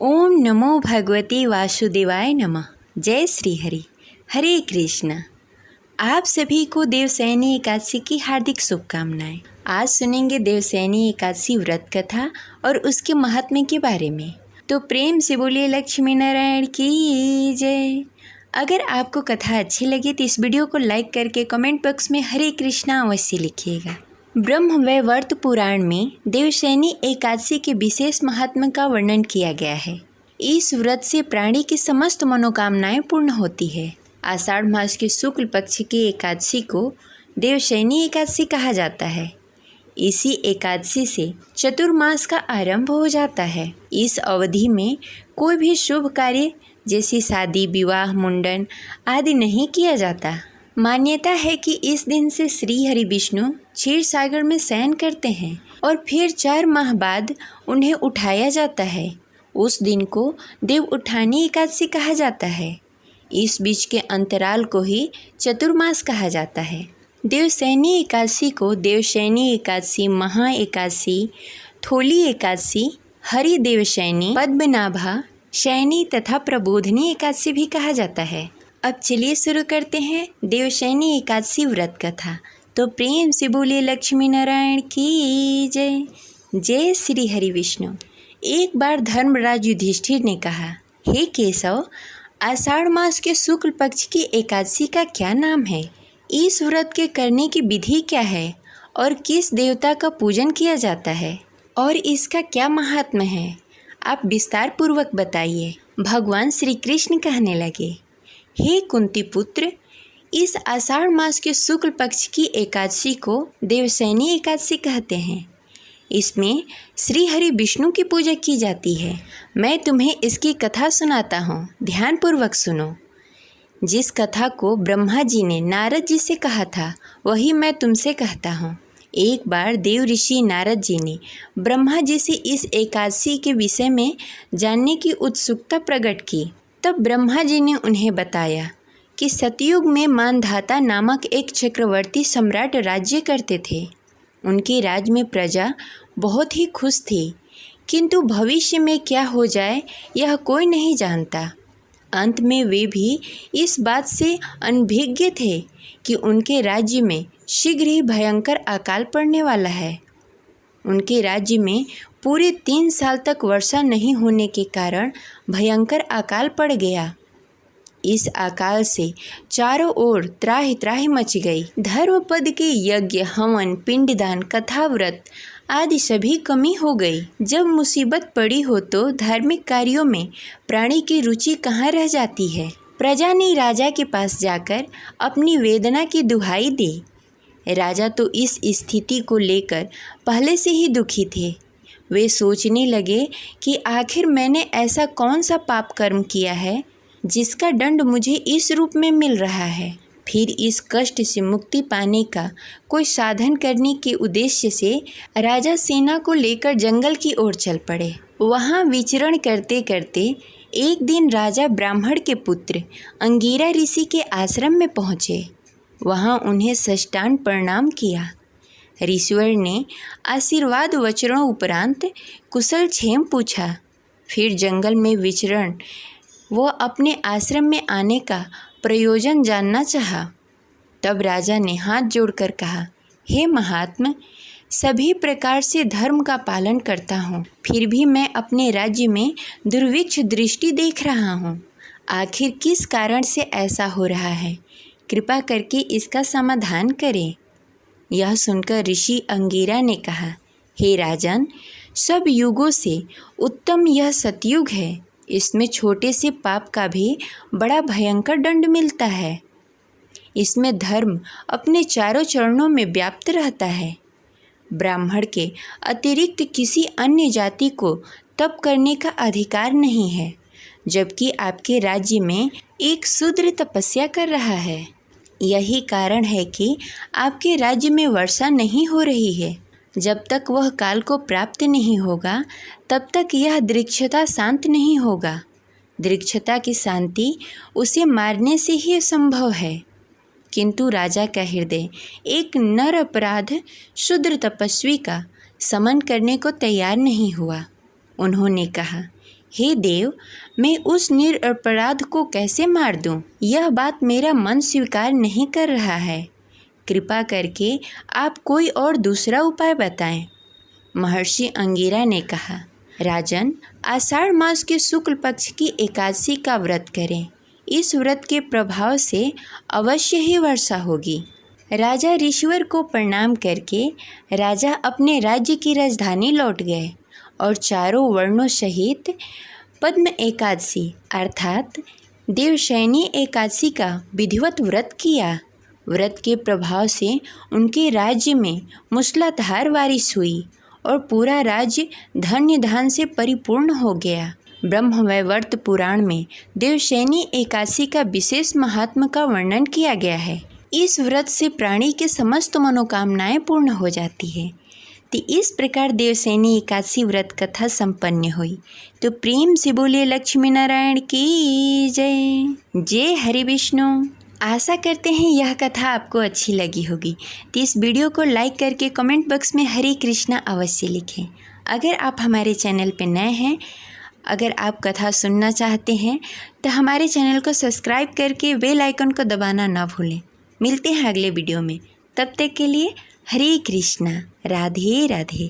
ओम नमो भगवते वासुदेवाय नमः। जय श्री हरि। हरे कृष्ण। आप सभी को देवशयनी एकादशी की हार्दिक शुभकामनाएं। आज सुनेंगे देवशयनी एकादशी व्रत कथा और उसके महात्म्य के बारे में। तो प्रेम से बोलिए लक्ष्मी नारायण की जय। अगर आपको कथा अच्छी लगे तो इस वीडियो को लाइक करके कमेंट बॉक्स में हरे कृष्णा अवश्य लिखिएगा। ब्रह्मवैवर्त पुराण में देवशयनी एकादशी के विशेष महात्म्य का वर्णन किया गया है। इस व्रत से प्राणी की समस्त मनोकामनाएं पूर्ण होती है। आषाढ़ मास के शुक्ल पक्ष की एकादशी को देवशयनी एकादशी कहा जाता है। इसी एकादशी से चतुर्मास का आरंभ हो जाता है। इस अवधि में कोई भी शुभ कार्य जैसे शादी, विवाह, मुंडन आदि नहीं किया जाता। मान्यता है कि इस दिन से श्री हरि विष्णु क्षीर सागर में शयन करते हैं और फिर 4 माह बाद उन्हें उठाया जाता है। उस दिन को देव उठानी एकादशी कहा जाता है। इस बीच के अंतराल को ही चतुर्मास कहा जाता है। देवशयनी एकादशी को देवशयनी एकादशी, महा एकादशी, थोली एकादशी, हरि देवशयनी, पद्मनाभा शयनी तथा प्रबोधनी एकादशी भी कहा जाता है। अब चलिए शुरू करते हैं देवशयनी एकादशी व्रत कथा। तो प्रेम से बोलिए लक्ष्मी नारायण की जय। जय श्री हरि विष्णु। एक बार धर्मराज युधिष्ठिर ने कहा, हे केशव, आषाढ़ मास के शुक्ल पक्ष की एकादशी का क्या नाम है? इस व्रत के करने की विधि क्या है और किस देवता का पूजन किया जाता है और इसका क्या महात्म्य है? आप विस्तार पूर्वक बताइए। भगवान श्री कृष्ण कहने लगे, हे कुंती पुत्र, इस आषाढ़ मास के शुक्ल पक्ष की एकादशी को देवशयनी एकादशी कहते हैं। इसमें श्री हरि विष्णु की पूजा की जाती है। मैं तुम्हें इसकी कथा सुनाता हूँ, ध्यानपूर्वक सुनो। जिस कथा को ब्रह्मा जी ने नारद जी से कहा था वही मैं तुमसे कहता हूँ। एक बार देव ऋषि नारद जी ने ब्रह्मा जी से इस एकादशी के विषय में जानने की उत्सुकता प्रकट की। तब ब्रह्मा जी ने उन्हें बताया कि सतयुग में मानधाता नामक एक चक्रवर्ती सम्राट राज्य करते थे। उनके राज्य में प्रजा बहुत ही खुश थी, किंतु भविष्य में क्या हो जाए यह कोई नहीं जानता। अंत में वे भी इस बात से अनभिज्ञ थे कि उनके राज्य में शीघ्र ही भयंकर अकाल पड़ने वाला है। उनके राज्य में पूरे 3 साल तक वर्षा नहीं होने के कारण भयंकर अकाल पड़ गया। इस अकाल से चारों ओर त्राहि त्राहि मच गई। धर्मपद के यज्ञ, हवन, पिंडदान, कथाव्रत आदि सभी कमी हो गई। जब मुसीबत पड़ी हो तो धार्मिक कार्यों में प्राणी की रुचि कहाँ रह जाती है। प्रजा ने राजा के पास जाकर अपनी वेदना की दुहाई दी। राजा तो इस स्थिति को लेकर पहले से ही दुखी थे। वे सोचने लगे कि आखिर मैंने ऐसा कौन सा पाप कर्म किया है जिसका दंड मुझे इस रूप में मिल रहा है। फिर इस कष्ट से मुक्ति पाने का कोई साधन करने के उद्देश्य से राजा सेना को लेकर जंगल की ओर चल पड़े। वहाँ विचरण करते करते एक दिन राजा ब्राह्मण के पुत्र अंगिरा ऋषि के आश्रम में पहुँचे। वहाँ उन्हें साष्टांग प्रणाम किया। ऋषिवर ने आशीर्वाद वचनों उपरांत कुशल क्षेम पूछा। फिर जंगल में विचरण वो अपने आश्रम में आने का प्रयोजन जानना चाहा। तब राजा ने हाथ जोड़कर कहा, हे महात्मा, सभी प्रकार से धर्म का पालन करता हूँ, फिर भी मैं अपने राज्य में दुर्भिक्ष दृष्टि देख रहा हूँ। आखिर किस कारण से ऐसा हो रहा है? कृपा करके इसका समाधान करें। यह सुनकर ऋषि अंगिरा ने कहा, हे राजन, सब युगों से उत्तम यह सतयुग है। इसमें छोटे से पाप का भी बड़ा भयंकर दंड मिलता है। इसमें धर्म अपने चारों चरणों में व्याप्त रहता है। ब्राह्मण के अतिरिक्त किसी अन्य जाति को तप करने का अधिकार नहीं है, जबकि आपके राज्य में एक शूद्र तपस्या कर रहा है। यही कारण है कि आपके राज्य में वर्षा नहीं हो रही है। जब तक वह काल को प्राप्त नहीं होगा तब तक यह दृक्षता शांत नहीं होगा। दृक्षता की शांति उसे मारने से ही संभव है। किंतु राजा का हृदय एक नर अपराध शूद्र तपस्वी का समन करने को तैयार नहीं हुआ। उन्होंने कहा, हे देव, मैं उस निरपराध को कैसे मार दूं? यह बात मेरा मन स्वीकार नहीं कर रहा है। कृपा करके आप कोई और दूसरा उपाय बताएं। महर्षि अंगिरा ने कहा, राजन, आषाढ़ मास के शुक्ल पक्ष की एकादशी का व्रत करें। इस व्रत के प्रभाव से अवश्य ही वर्षा होगी। राजा ऋषिवर को प्रणाम करके राजा अपने राज्य की राजधानी लौट गए और चारों वर्णों सहित पद्म एकादशी अर्थात देवशयनी एकादशी का विधिवत व्रत किया। व्रत के प्रभाव से उनके राज्य में मूसलाधार बारिश हुई और पूरा राज्य धन्य धान से परिपूर्ण हो गया। ब्रह्मवैवर्त पुराण में देवशयनी एकादशी का विशेष महात्म का वर्णन किया गया है। इस व्रत से प्राणी के समस्त मनोकामनाएं पूर्ण हो जाती है। तो इस प्रकार देवशयनी एकादशी व्रत कथा संपन्न हुई। तो प्रेम से बोले लक्ष्मी नारायण की जय। जय हरि विष्णु। आशा करते हैं यह कथा आपको अच्छी लगी होगी। तो इस वीडियो को लाइक करके कमेंट बॉक्स में हरे कृष्णा अवश्य लिखें। अगर आप हमारे चैनल पर नए हैं, अगर आप कथा सुनना चाहते हैं तो हमारे चैनल को सब्सक्राइब करके बेल आइकन को दबाना ना भूलें। मिलते हैं अगले वीडियो में। तब तक के लिए हरे कृष्णा। राधे राधे।